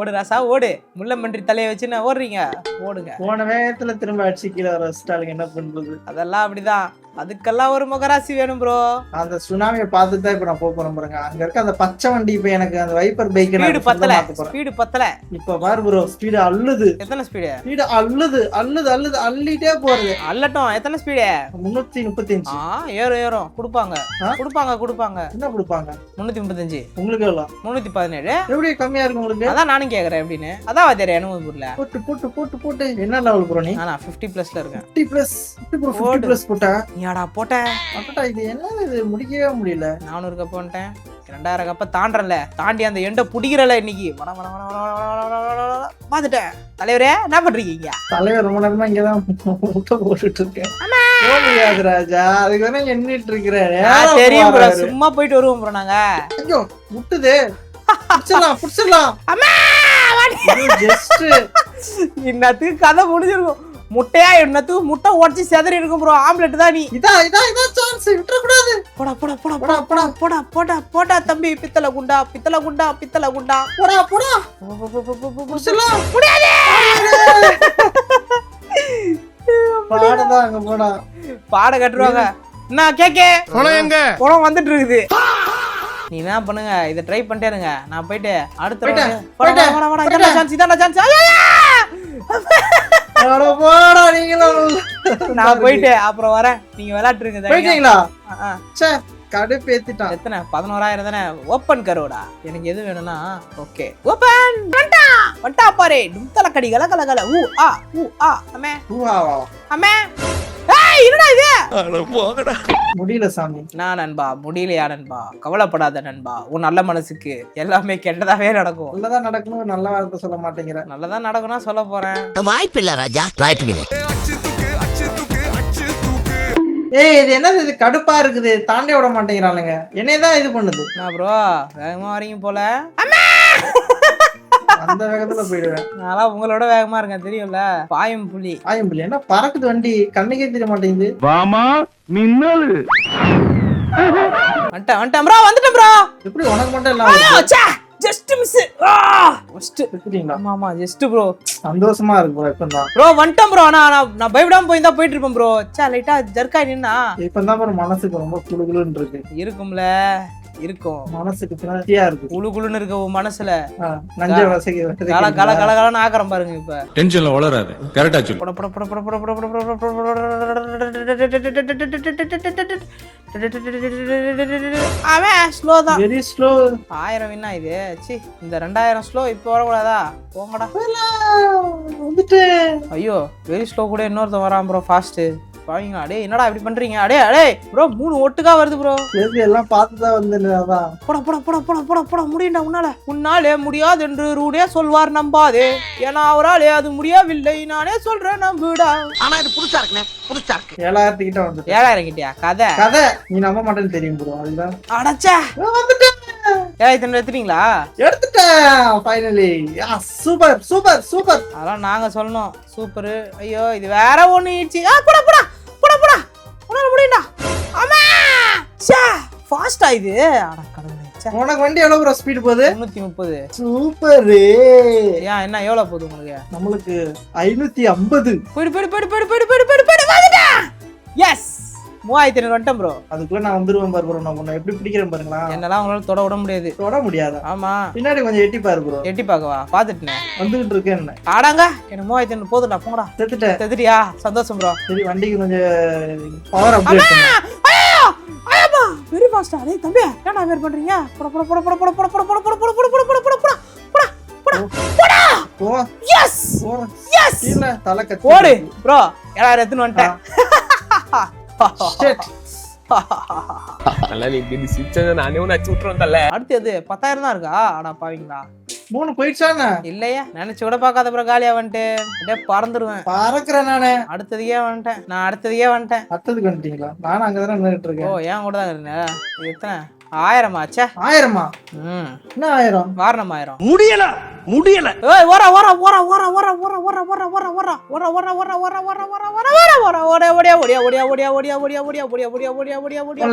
ஓடு ராசா ஓடு, முள்ளம்பன்றி தலையை வச்சு நான் ஓடுறீங்க, ஓடுங்க. போன வேகத்துல திரும்ப அடிச்சு கீழே வர வச்சுட்டாளுங்க, என்ன பண்றது? அதெல்லாம் அப்படிதான், அதுக்கெல்லாம் ஒரு முகராசி வேணும் ப்ரோ. அந்த சுனாமியை பார்த்துட்டு தான் இப்ப நான் போறேன் பாருங்க. அங்க இருக்க அந்த பச்சை வண்டி இப்ப எனக்கு அந்த வைப்பர் பைக் ஸ்பீடு பத்தல. இப்ப பாரு ப்ரோ, ஸ்பீடு அள்ளுது. எத்தனை ஸ்பீடு? ஸ்பீடு அள்ளிட்டே போறது. அல்லட்டும். எத்தனை ஸ்பீடு? 335. ஏறும் கொடுப்பாங்க. என்ன கொடுப்பாங்க? 335. உங்களுக்கு எவ்வளவு? 317. எப்படி கம்மியா இருக்கு உங்களுக்கு? அதான் நானும் கேக்குறேன் எப்படின்னு. அதான் வாத்தியார் எனக்கு புரியல. போட்டு என்ன லெவல் ப்ரோ நீ? நான் 50+ இருக்கேன். 50+ போட்டா நீயாடா போட்டேன். அட்டடா இது என்ன, இது முடிக்கவே முடியல. 400 கப் வந்துட்டேன். 2000 கப்ப தாண்டறல, தாண்டி அந்த எண்டை புடிக்கிறல இன்னைக்கு. பாத்துட்டேன். தலைவரே என்ன பண்றீங்க? தலைவர் ரொம்ப நேரமா இங்கதான் முட்டை போட்டுட்டு இருக்கேன். போக முடியாது ராஜா, அதுக்கு வேணா எண்ணிட்டு இருக்கிறேன். தெரியும் ப்ரோ, சும்மா போயிட்டு வருவோம் ப்ரோ நாங்க. ஐயோ முட்டுதே, புடிச்சிடலாம். இன்னத்துக்கு கதை முடிஞ்சிருக்கும். முட்டையா என்னத்துக்கு முட்டை உடச்சி செதறி இருக்கும் ப்ரோ. ஆம்லெட் தான் நீ. இதான் சான்ஸ், விட்டுற கூடாது. போடா தம்பி, பித்தளை குண்டா. போடா புடிச்சிடலாம். முடியாது. பாடதான் அங்க போடா, பாட கட்டுருவாங்க. நான் கேக்கே எங்க பணம் வந்துட்டு இருக்குது. நீ என்ன பண்ணுங்க, இதை ட்ரை பண்ணிட்டே இருங்க. நான் போயிட்டு அடுத்த போடா நீங்களும். நான் போயிட்டு அப்புறம் வரேன், நீங்க விளையாட்டுருங்க. போயிட்டீங்களா? கடுப்பேத்திட்டான். எத்தனை? 11000 தானே. ஓப்பன் கரோடா. எனக்கு எது வேணும்னா ஓகே ஓப்பன் வண்டா பாரு. டும்தல கடி கல கல கல ஊ ஆ அம்மே அம்மே. ஏய் என்னடா இது? போங்கடா. முடியல சாமி. நான் நண்பா முடியலையா நண்பா? கவலைப்படாத நண்பா, உன் நல்ல மனசுக்கு எல்லாமே கெட்டதாவே நடக்கும். நல்லதா நடக்கணும், நல்ல வார்த்தை சொல்ல மாட்டேங்கிற. நல்லதா நடக்கும்னா சொல்ல போறேன். வாய்ப்பில்லை ராஜா. ஏய் இது என்னது, இது கடுப்பா இருக்குது, தாண்டி விட மாட்டேங்கிறானுங்க. என்னையதான் இது பண்ணுது. நான் ப்ரோ வேகமா வரீங்க போல. அந்த வேகத்துல போயிடுவேன். நான் உங்களோட வேகமா இருக்கேன் தெரியும்ல. பாயும் புலி என்ன பறக்குது வண்டி, கண்ணுக்கே தெரிய மாட்டேங்குது. வாமா மின்னல். வந்துட்டேன் ப்ரோ, வந்துட்டேன் ப்ரோ. எப்படி உனக்கு மட்டும் எல்லாம் ஜஸ்ட் மிஸ். ஆமா ஜஸ்ட் ப்ரோ. சந்தோஷமா இருக்கு ப்ரோ. இப்பதான் ப்ரோ வந்துட்டேன் ப்ரோ. நான் பயப்படாம போயிருந்தா போயிட்டு இருப்பேன் ப்ரோ. லைட்டா ஜர்க்காய் நின்னா இப்பதான் ப்ரோ மனசுக்கு ரொம்ப குளுகுளுன்னு இருக்கு. இருக்கும்ல, இருக்கும். மனசுக்கு திருப்தியா இருக்கு. குளுகுளுன்னு இருக்கு உன் மனசுல. நஞ்ச வசதி கலகலன்னு ஆக்கறம் பாருங்க. இப்ப டென்ஷன்ல வளராது. கரெக்டா சொல்லு. அவன் ஸ்லோ தான், வெரி ஸ்லோ. 1000 வின்னா இது. சி இந்த 2000 ஸ்லோ இப்ப வரக்கூடாதா? போங்கடா. வந்துட்டு ஐயோ வெரி ஸ்லோ கூட இன்னொருத்தன் வரான் ப்ரோ. ஃபாஸ்ட் பாவீங்களா டேய் என்னடா இப்படி பண்றீங்க அடே ப்ரோ 3 ஒட்டுக்கா வருது ப்ரோ சரி எல்லாம் பார்த்துதான் வந்து அதான் போட முடியண்டா உன்னாலே முடியாது என்று ரூடே சொல்வார் நம்பாதே ஏன்னா அவராலே அது முடியவில்லை நானே சொல்றேன் நம்புடா. ஆனா இது புதுசா இருக்குனே புதுசா இருக்கு 7000 கிட்ட வந்து 7000 கிட்டயா கதை நீ நம்ப மாட்டேன்னு தெரியும் ப்ரோ அதுதான் அடச்சே வந்துட்டேன் 7000 எடுத்துட்டீங்களா? எடுத்துட்டேன் ஃபைனலி சூப்பர் அதெல்லாம் நாங்க சொல்லணும் சூப்பர். ஐயோ இது வேற ஒண்ணு ஈச்சி போடா உன்னால முடியும்டா. ஆமா ச்சே ஃபாஸ்டா இது அட கடவுளே. உனக்கு வண்டி எவ்வளவு ப்ரோ ஸ்பீட் போகுது? 330. சூப்பர். ஏன் என்ன எவ்வளவு போகுது உங்களுக்கு? நம்மளுக்கு 550. போயிடு வந்துடா. எஸ் 3500 வந்துட்டேன் ப்ரோ. அதுக்குள்ள நான் வந்துருவேன் பாரு ப்ரோ. நான் உன்னை எப்படி பிடிக்கிறேன் பாருங்களா. என்னலாம் உங்களால தொட விட முடியாது. தொட முடியாது. ஆமா பின்னாடி கொஞ்சம் எட்டி பாரு ப்ரோ. எட்டி பார்க்கவா? பாத்துட்டேன் வந்துகிட்டு இருக்கேன். ஆடாங்க எனக்கு 3500 போதுடா போங்கடா. செத்துட்டியா? சந்தோஷம் ப்ரோ. சரி வண்டிக்கு கொஞ்சம் பவர் அப்கிரேட் பண்ணு. ஐயப்பா வெரி ஃபாஸ்டா. டேய் தம்பி என்னடா வேர் பண்றீங்க? போ எஸ் எஸ் இல்ல தலை கத்தி போடு ப்ரோ. யாரா எத்துன்னு வந்துட்டேன். ஷிட். நல்லா நீ இப்படி சிரிச்சத நானே ஒன்னு அடிச்சு விட்டுறேன் தல. அடுத்து 10,000 தான் இருக்கா? ஆடா பாவீங்களா 3 போயிடுச்சானே? இல்லையா நினைச்சு கூட பார்க்காத ப்ரோ. காலியா வந்துட்டு அப்படியே பறந்துருவேன். பறக்குறேன் நானே. அடுத்ததுக்கே வந்துட்டேன். அடுத்ததுக்கு வந்துட்டீங்களா? நானும் அங்கதானே நின்னுட்டு ஓ இருக்கேன். ஏன் கூட தான் இருந்தேன். இது எத்தனை 1000 ஆச்சே? 1000மா? என்ன 1000? வாரணம் 1000. முடியல ஏய் ஓர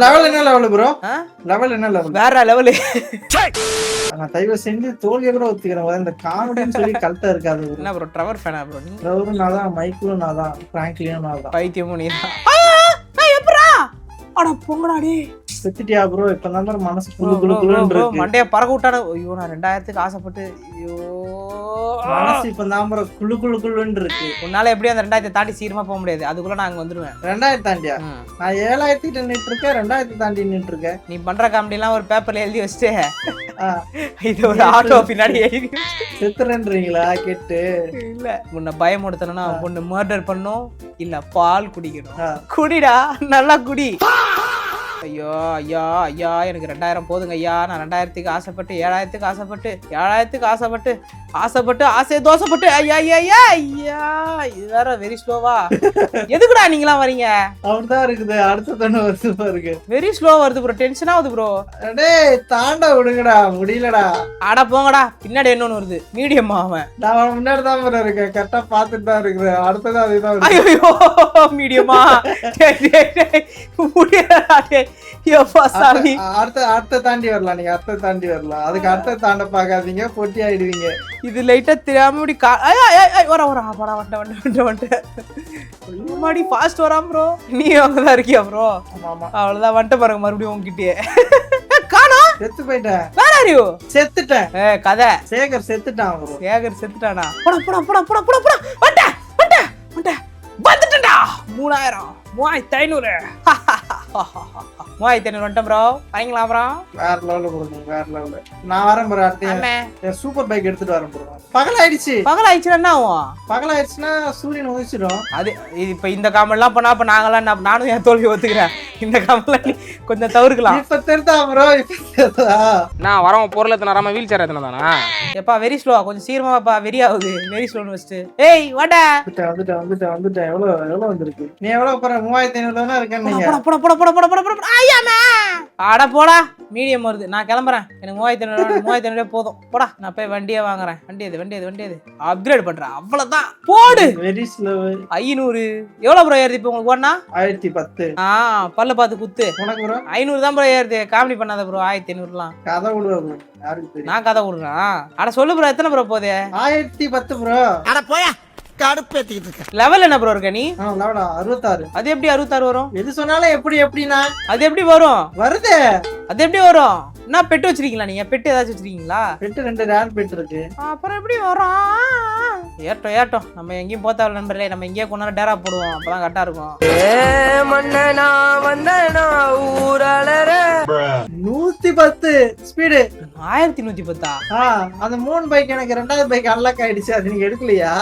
லெவல் என்ன லெவல் ப்ரோ? லெவல் என்ன லெவல்? வேற லெவல். நான் தயவு செஞ்சு தோல்வியை கூட ஒத்துக்கிறேன். இந்த காமெடின்னு சொல்லி கல்ட்டா இருக்காது. என்ன ப்ரோ ட்ரெவர் ஃபேனா ப்ரோ நீங்க? ட்ரெவரும் நான் தான், மைக்கிளும் நான் தான், பிராங்க்லியும் நான் தான். பைத்தியமும் நீ தான். எப்பரா அட பொங்கடா டேய். செத்துட்டியா ப்ரோ? இப்பதான் ப்ரோ மனசு குளுன்னு இருக்கு. மண்டைய பறக்க விட்டானே. ஐயோ நான் 2000க்கு ஆசைப்பட்டு ஐயோ மனசு இப்பதான் ப்ரோ குளுன்னு இருக்கு. உன்னால எப்படியும் அந்த 2000 தாண்டி சீக்கிரமா போக முடியாது. அதுக்குள்ள நான் அங்க வந்துருவேன். 2000 தாண்டியா? நான் 7000 கிட்ட நின்னுட்டு இருக்கேன். 2000 தாண்டி நின்னுட்டு இருக்கேன். நீ பண்ற காமெடி எல்லாம் ஒரு பேப்பர்ல எழுதி வச்சுட்டு இது ஒரு ஆட்டோ பின்னாடி எழுதி செத்துறேன்றீங்களா? கேட்டு இல்ல முன்ன பயமுடுத்தணும்னா பொண்ணு மர்டர் பண்ணும் இல்ல பால் குடிக்கணும். குடிடா நல்லா குடி. ஐயோ ஐயா ஐயா எனக்கு 2000 போதுங்க ஐயா. நான் 2000க்கு ஆசைப்பட்டு 7000க்கு ஆசைப்பட்டு ஆசையை தோசைப்பட்டு ஐயா ஐயா ஐயா இது வேற வெரி ஸ்லோவா. எதுக்குடா நீங்களாம் வரீங்க? அப்படிதான் இருக்குது. அடுத்த தண்ணி வருஷமா இருக்கு. வெரி ஸ்லோ வருது ப்ரோ. டென்ஷன் ஆகுது ப்ரோ. டேய் தாண்ட விடுங்கடா. முடியலடா. அட போங்கடா. பின்னாடி என்னொன்னு வருது. மீடியம் அவன். நான் முன்னாடி தான் ப்ரோ இருக்கேன். கரெக்டா பாத்துட்டு தான் இருக்குது. அடுத்தது அதுதான். ஐயோ மீடியமா அடுத்த தாண்டி வரலாம். நீங்க அடுத்த தாண்டி வரலாம். அதுக்கு அடுத்த தாண்ட பாக்காதீங்க. பொட்டி ஆயிடுவீங்க. இது லைட்டா தெரியாம முன்னாடி ஃபாஸ்ட் வராம ப்ரோ. நீ அங்கதான் இருக்கியா ப்ரோ? அவ்வளவுதான் வந்துட்டு பாருங்க மறுபடியும் உங்ககிட்டயே. காணோம். செத்து போயிட்டேன். வேற யாரு? செத்துட்டேன். கதை சேகர் செத்துட்டான் ப்ரோ. சேகர் செத்துட்டானா? வந்துட்டா 3000 3500 வந்துட்டேன் ப்ரோ. வாங்கிக்கலாம் ப்ரோ. வேற லெவல்ல போடுங்க. வேற லெவல்ல. நான் வரேன் ப்ரோ. அடுத்து சூப்பர் பைக் எடுத்துட்டு வரேன் ப்ரோ. பகலாயிடுச்சுன்னா என்ன ஆகும்? பகலாயிடுச்சுன்னா சூரியன் உதிச்சிடும். அது இப்ப இந்த காமெல்லாம் பண்ணா அப்ப நாங்களாம் நானும் என் தோல்வி ஒத்துக்கிறேன். இந்த காமெல்லாம் நீ கொஞ்சம் தவிர்க்கலாம். இப்ப தெரிதா ப்ரோ? நான் வரவன் பொருள் எத்தனை வராம வீல் சேர் எத்தனை தானா? எப்பா வெரி ஸ்லோவா கொஞ்சம் சீக்கிரமாப்பா. வெரி ஆகுது. வெரி ஸ்லோன்னு வச்சுட்டு ஏய் வாடா. வந்துட்டேன். எவ்வளவு வந்திருக்கு? நீ எவ்வளவு போற? 3500 தானே இருக்கேன். அட போடா. மீடியம் வருது. நான் கிளம்புறேன். எனக்கு 3500 போதும். போடா நான் போய் வண்டியே வாங்குறேன். வண்டி எது அப்கிரேட் பண்றேன். அவ்வளவுதான். போடு. Very slow. 500 எவ்வளவு ப்ரோ ஏறுது இப்போ உங்களுக்கு? ஓடனா 1010. பல்ல பார்த்து குத்து. உனக்கு ப்ரோ 500 தான் ப்ரோ ஏறுது. காமெடி பண்ணாத ப்ரோ. 1500லாம் கதை விடுவா. யாருக்கு தெரியும்? நான் கதை விடுறேன். அட சொல்லு ப்ரோ எத்தனை ப்ரோ போகுது? 1010 ப்ரோ. அட போயா கடுப்பேத்திக்கிட்டு இருக்க. லெவல் என்ன ப்ரோ இருக்க நீ? லெவலா 66. அது எப்படி 66 வரும்? எது சொன்னாலும் எப்படினா அது எப்படி வரும்? வருது. அது எப்படி வரும்? என்ன பெட்டு வச்சிருக்கீங்களா நீங்க? பெட்டு ஏதாச்சும் வச்சிருக்கீங்களா? பெட்டு 2 ரேர் பெட் இருக்கு. அப்புறம் எப்படி வரோம்? ஏட்டம் நம்ம எங்கேயும் போத்தாவில் நண்பர்களே, நம்ம எங்கேயே கொண்டாட டேரா போடுவோம், அப்பதான் கரெக்டா இருக்கும். 110 ஸ்பீடு. 1110. அந்த 3 பைக் எனக்கு 2வது பைக் அன்லாக் ஆயிடுச்சு. அது நீங்க எடுக்கலையா?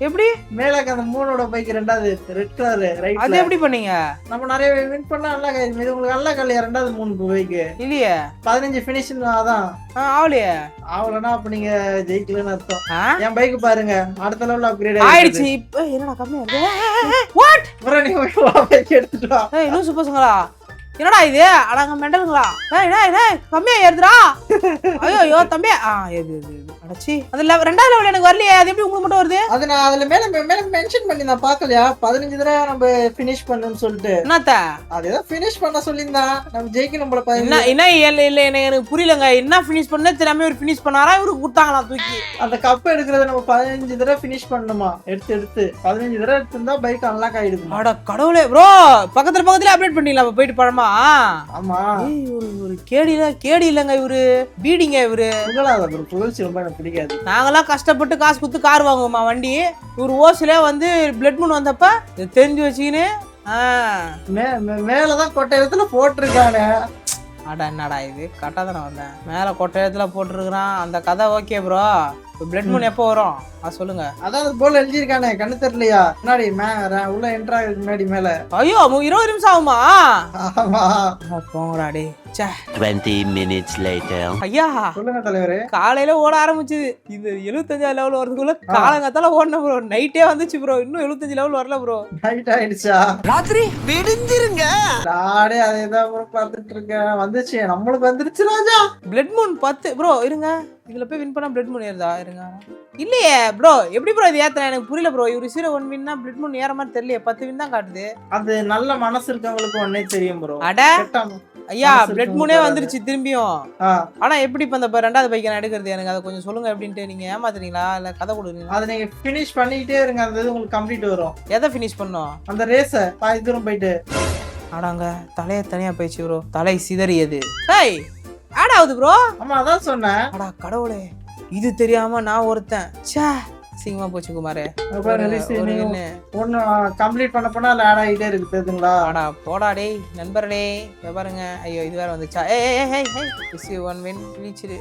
எப்படி மேலக்கு அந்த 3ஓட பைக் 2வது ரெட் கலர் அது ரைட்ல. எப்படி பண்ணீங்க? நம்ம நிறைய வின் பண்ணா அன்லாக் ஆயிடுச்சு. இது உங்களுக்கு அன்லாக் ஆகலையா? 2வது 3 பைக் இல்லையே. 15 ஃபினிஷிங் அதான். ஆவலையே. ஆவலனா அப்ப நீங்க ஜெயிக்கலன்னு அர்த்தம். என் பைக் பாருங்க அடுத்த லெவல் அப்கிரேட் ஆயிடுச்சு. இப்போ என்னடா கம்மியா இருக்கு? வாட்? ப்ரோ நீ பைக் எடுத்துட்டு வா. ஏய் லூசு பசங்களா, என்னடா இது? அடங்க மெண்டலுங்களா? கம்மியா ஏறுதுடா. ஐயோ தம்பி. எது அடச்சி அந்த 2வது லெவல் எனக்கு வரலையே, அது எப்படி உங்களுக்கு மட்டும் வருது? அது நான் அதுல மேல மென்ஷன் பண்ணி நான் பார்க்கலையா? 15 தடவை நம்ம ஃபினிஷ் பண்ணனும்னு சொல்லிட்டு. என்னத்த? அது ஏதோ ஃபினிஷ் பண்ண சொல்லிருந்தா நம்ம ஜெயிக்கணும் போல. என்ன இல்ல எனக்கு புரியலங்க. என்ன ஃபினிஷ் பண்ண தெரியாம ஒரு ஃபினிஷ் பண்ணாரா, இவருக்கு கொடுத்தாங்களா தூக்கி? அந்த கப் எடுக்கிறது நம்ம 15 தடவை ஃபினிஷ் பண்ணணுமா? எடுத்து 15 தடவை எடுத்துட்டா பைக் அன்லாக் ஆயிடுது. அட கடவுளே ப்ரோ, பக்கத்துல அப்டேட் பண்ணீங்களா போயிட்டு பழமா? ஆமா. ஒரு கேடி இல்லங்க இவரு, பீடிங்க இவரு. ஒரு புகழ்ச்சி ரொம்ப எனக்கு பிடிக்காது. நாங்கெல்லாம் கஷ்டப்பட்டு காசு கொடுத்து கார் வாங்குவோமா வண்டி, இவர் ஓசில வந்து பிளட் மூன் வந்தப்ப தெரிஞ்சு வச்சுக்கின்னு மேலதான் கொட்டை இடத்துல போட்டிருக்கானே. அடா என்னடா இது கரெக்டா தானே வந்தேன். மேல கொட்டை இடத்துல போட்டிருக்கிறான் அந்த கதை. ஓகே ப்ரோ, பிளட் மூன் எப்போ வரும் சொல்லுங்க. அதான் அது போல எழுதிருக்கானே, கண்ணு தெரியலையா? முன்னாடி உள்ள என்ட்ரா முன்னாடி மேல. ஐயோ 20 நிமிஷம் ஆகுமா? ஆமா போங்கடாடே. 20 minutes later. ஐயா சொல்லுங்க தலைவரே. காலையில ஓட ஆரம்பிச்சுது. இந்த 75 லெவல் வரதுக்குள்ள காலங்காத்தால ஓடன ப்ரோ. நைட்டே வந்துச்சு ப்ரோ, இன்னும் 75 லெவல் வரல ப்ரோ. நைட் ஆயிடுச்சா? ராத்திரி விடிஞ்சிருங்க. நானே அதேதான் ப்ரோ பார்த்துட்டு இருக்கேன். வந்துச்சு, நம்மளுக்கு வந்துருச்சு ராஜா. Blood Moon 10 bro. இருங்க, இதுல போய் வின் பண்ணா பிளட் மூன் ஏறுதா? இருங்க. இல்லையே ப்ரோ, எப்படி ப்ரோ இது ஏத்துறேன்? எனக்கு புரியல ப்ரோ. இவரு 0-1 வின்னா பிளட் மூன் ஏற மாதிரி தெரியல. 10 வின் தான் காட்டுது. அது நல்ல மனசு இருக்கவங்களுக்கு ஒண்ணே தெரியும் ப்ரோ. அட ஐயா, பிளட் மூனே வந்துருச்சு திரும்பியும். ஆனா எப்படி இப்ப அந்த 2வது பைக் நான் எடுக்கிறது? எனக்கு அதை கொஞ்சம் சொல்லுங்க. எப்படின்ட்டு நீங்க ஏமாத்துறீங்களா இல்ல கதை கொடுக்குறீங்களா? அதை நீங்க ஃபினிஷ் பண்ணிட்டே இருங்க, அந்த இது உங்களுக்கு கம்ப்ளீட் வரும். எதை ஃபினிஷ் பண்ணோம்? அந்த ரேஸ பாதி தூரம் போயிட்டு. ஆடாங்க தலைய தனியா போயிடுச்சு ப்ரோ. தலை சிதறியது. ஏய் ஆட் ஆகுது ப்ரோ. ஆமா அதான் சொன்னேன். அடா கடவுளே, இது தெரியாம நான் ஒருத்தன். ச்சே சிங்கமா போச்சு குமாரே. ஒன்னு கம்ப்ளீட் பண்ண போனா ஆட் ஆகிட்டே இருக்கு தெரியுங்களா? ஆடா போடா டேய் நண்பர்களே, பாருங்க. ஐயோ இது வேற வந்துச்சா? ஏய் 1 வின் ரீச்டு.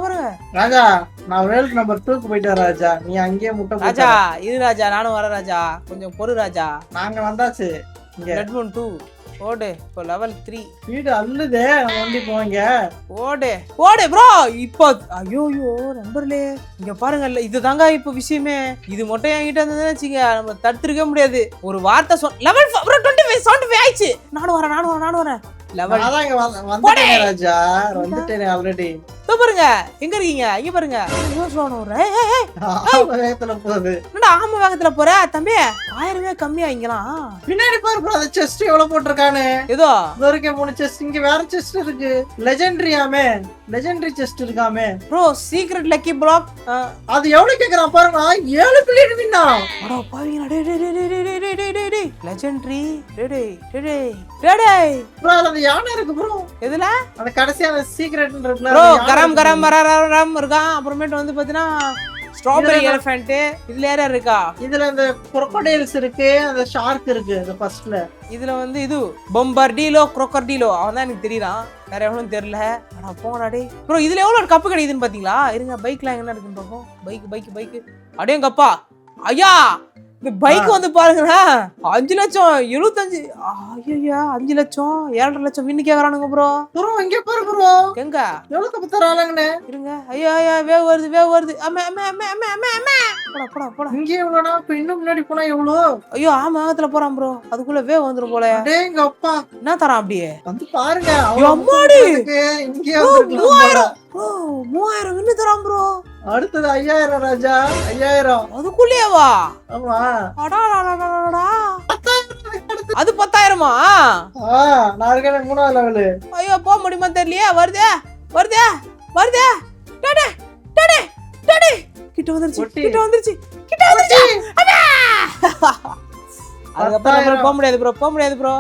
வரங்க ராஜா. நான் வேர்ல்ட் நம்பர் 2க்கு போயிட்டு வரேன் ராஜா. நீ அங்கேயே முட்டை ராஜா. இரு ராஜா, நானும் வரேன் ராஜா. கொஞ்சம் பொறு ராஜா. நாங்க வந்தாச்சு. பிளட் மூன் 2 ஓடு. இப்போ லெவல் 3 வீடு அல்லுதே. வண்டி போங்க. ஓடு ப்ரோ. இப்போ ஐயோ நண்பர்களே இங்க பாருங்க, இதுதாங்க இப்போ விஷயமே. இது மட்டும் என்கிட்ட இருந்ததுன்னு வச்சுங்க, நம்ம தடுத்துருக்க முடியாது. ஒரு வார்த்தை லெவல் 25 ஆயிடுச்சு. நானும் வரேன். லெவல் வந்துட்டேன் ராஜா. வந்துட்டேன் ஆல்ரெடி. பாருங்க எங்க இருக்கீங்க? இங்க பாருங்க. வேகத்துல போகுது. என்னடா ஆமா வேகத்துல போற தம்பி? 1000 கம்மியா இங்கலாம். பின்னாடி பாரு ப்ரோ, அந்த செஸ்ட் எவ்வளவு போட்டிருக்கானே. ஏதோ இருக்கு 3 செஸ்ட். இங்க வேற செஸ்ட் இருக்கு. லெஜெண்டரி செஸ்ட் இருக்காமே ப்ரோ. Secret lucky block. அது எவ்வளவு கேக்குறான் பாருங்க. 7 பில்லியன் வின்னா. அட பாவீங்களா. டேய் லெஜெண்டரி. டேய் ப்ரோ அது யானை இருக்கு ப்ரோ. எதுல? அந்த கடைசியான சீக்ரெட் இருக்குல ப்ரோ. கரம் இருக்கான். அப்புறமேட்டு வந்து பாத்தீங்கன்னா ஸ்ட்ராபெரி எலிஃபண்ட். இதுல யாரா இருக்கா? இதுல இந்த crocodiles இருக்கு, அந்த ஷார்க் இருக்கு. அந்த ஃபர்ஸ்ட்ல இதுல வந்து இது பொம்பர்டிலோ crocodilo அவன் தான் எனக்கு தெரியறான். வேற எவனும் தெரியல. அட போடா டேய் ப்ரோ. இதுல எவ்வளவு கப்பு கிடைக்குதுன்னு பாத்தீங்களா? இருங்க பைக்லாம் என்ன இருக்குன்னு பாப்போம். பைக் அடேங்கப்பா ஐயா. இந்த பைக் வந்து பாருங்களா 5 லட்சம் 75. ஐயா 5 லட்சம் 7.5 லட்சம் வின்னு கேக்குறானுங்க ப்ரோ. ப்ரோ இங்க பாரு ப்ரோ. எங்க எவ்வளவு கப்பு தராங்கன்னு இருங்க. ஐயா வேவ் வருது. போடா. இங்க எவ்வளவுனா இப்ப இன்னும் முன்னாடி போனா எவ்வளவு? ஐயோ ஆமா வேகத்துல போறான் ப்ரோ. அதுக்குள்ள வேவ் வந்துரும் போல. டேங்க அப்பா என்ன தரான் அப்படியே? வந்து பாருங்க. அம்மாடி இங்க வந்துருக்கலாம். 3000 வின்னு தரான் ப்ரோ. அடுத்தது 5000 ராஜா. 5000 அதுக்குள்ளேவா? ஆமா. அடாடாடாடாடா. அது 10,000மா? நான் இருக்கேன் 3வது லெவல். ஐயோ போக முடியுமா தெரியலையே. வருதே. டேடே கிட்ட வந்துருச்சு. அதுக்கப்புறம் போக முடியாது ப்ரோ.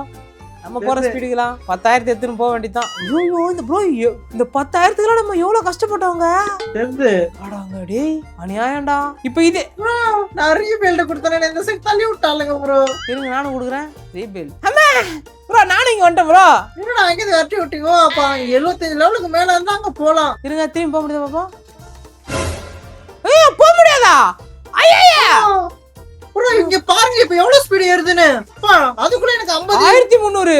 நம்ம போற ஸ்பீடுக்கலாம் 10,000 எடுத்துன்னு போக வேண்டியதான். ஐயோ இந்த ப்ரோ இந்த 10,000க்குலாம் நம்ம எவ்வளவு கஷ்டப்பட்டவங்க தெரியுது. அடாங்க டேய் அநியாயம்டா. இப்போ இது நான் ரீபில்ட் கொடுத்தேன், இந்த சைடு தள்ளி விட்டாளுங்க ப்ரோ. இருங்க நானும் கொடுக்குறேன் ரீபில். அம்மா ப்ரோ நானும் இங்க வந்துட்டேன் ப்ரோ. என்னடா எங்க வரட்டி விட்டீங்க? அப்ப 75 லெவலுக்கு மேல இருந்தா அங்க போலாம். இருங்க திரும்பி போக முடியுதா பாப்பா? ஏய் போக முடியாதா? ஐயா ப்ரோ இங்க பாருங்க இப்ப எவ்வளவு ஸ்பீடு ஏறுதுன்னு. அதுக்குள்ள எனக்கு 50 1300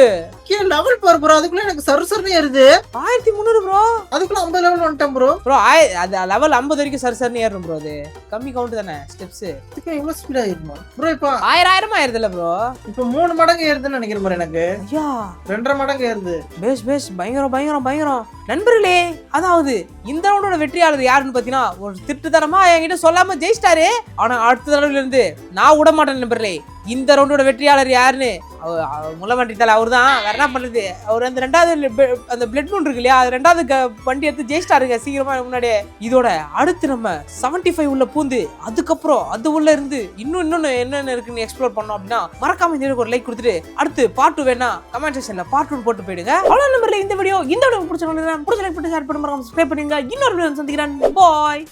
கீழ லெவல் பாரு ப்ரோ. அதுக்குள்ள எனக்கு சர்சர்னு ஏறுது. 1300 ப்ரோ. அதுக்குள்ள 50 லெவல் வந்துட்டேன் ப்ரோ. ப்ரோ அது லெவல் 50 வரைக்கும் சர்சர்னு ஏறும் ப்ரோ. அது கம்மி கவுண்ட் தானே ஸ்டெப்ஸ். இதுக்கு இவ்வளவு ஸ்பீடா ஏறுமா ப்ரோ? இப்ப 1000 ஆயிருதுல ப்ரோ. இப்ப 3 மடங்கு ஏறுதுன்னு நினைக்கிறேன் ப்ரோ. எனக்கு ஐயா 2.5 மடங்கு ஏறுது. பேஸ் பயங்கரம். நண்பர்களே அதாவது இந்த ரவுண்டோட வெற்றியாளர் யாருன்னு பாத்தீங்கன்னா ஒரு திட்டுத்தனமா என்கிட்ட சொல்லாம ஜெயிச்சிட்டாரு. ஆனா அடுத்த தடவைல இருந்து நான் விட மாட்டேன் நண்பர்களே. இந்த ரவுண்டோட வெற்றியாளர் யாருன்னு முள்ள வண்டித்தால அவர் தான். வேற என்ன பண்ணுது, அவர் அந்த 2வது அந்த பிளட் மூன் இருக்கு இல்லையா, அது 2வது வண்டி எடுத்து ஜெயிச்சிட்டாருங்க சீக்கிரமா முன்னாடியே. இதோட அடுத்து நம்ம 75 உள்ள பூந்து அதுக்கப்புறம் அது உள்ள இருந்து இன்னொன்னு என்னென்ன இருக்குன்னு எக்ஸ்ப்ளோர் பண்ணோம் அப்படின்னா மறக்காம இந்த வீடியோக்கு ஒரு லைக் கொடுத்துட்டு அடுத்து பார்ட் 2 வேணா கமெண்ட் செக்ஷன்ல பார்ட் 2 போட்டு போயிடுங்க. அவ்வளவு நம்பர்ல இந்த வீடியோ பிடிச்ச லைக் போட்டு ஷேர் பண்ணுங்க. மறக்காம சப்ஸ்கிரைப் பண்ணுங்க. இன்னொரு வீடியோ சந்திக்கிறேன். பாய்.